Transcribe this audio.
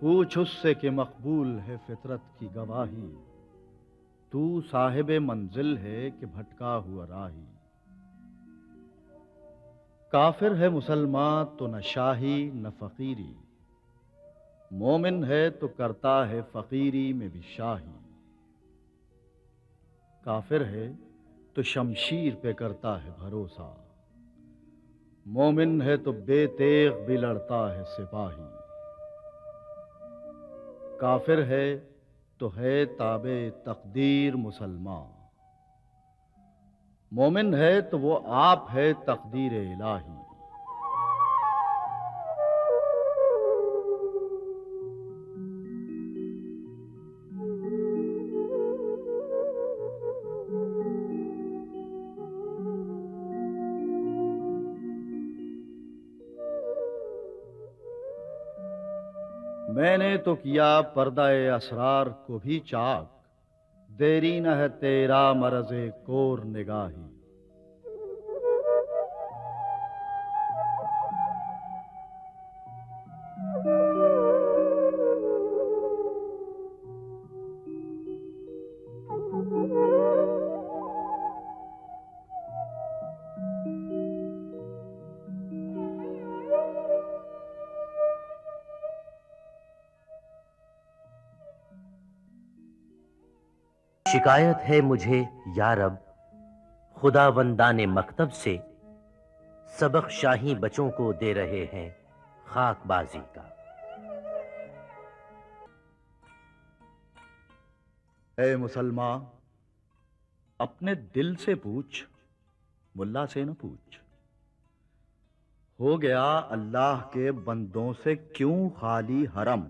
पूछ उससे कि मकबूल है फितरत की गवाही, तू साहिबे मंजिल है कि भटका हुआ राही। काफिर है मुसलमान तो न शाही न फकीरी, मोमिन है तो करता है फकीरी में भी शाही। काफिर है तो शमशीर पे करता है भरोसा, मोमिन है तो बेतेग भी लड़ता है सिपाही। काफिर है तो है ताबे तकदीर मुसलमान, मोमिन है तो वो आप है तकदीर इलाही। मैंने तो किया पर्दा-ए असरार को भी चाक, देरी न है तेरा मरज़े कोर निगाही। शिकायत है मुझे या रब खुदावंदाने मकतब से, सबक शाही बच्चों को दे रहे हैं खाकबाजी का। ए मुसलमान, अपने दिल से पूछ, मुल्ला से न पूछ। हो गया अल्लाह के बंदों से क्यों खाली हरम,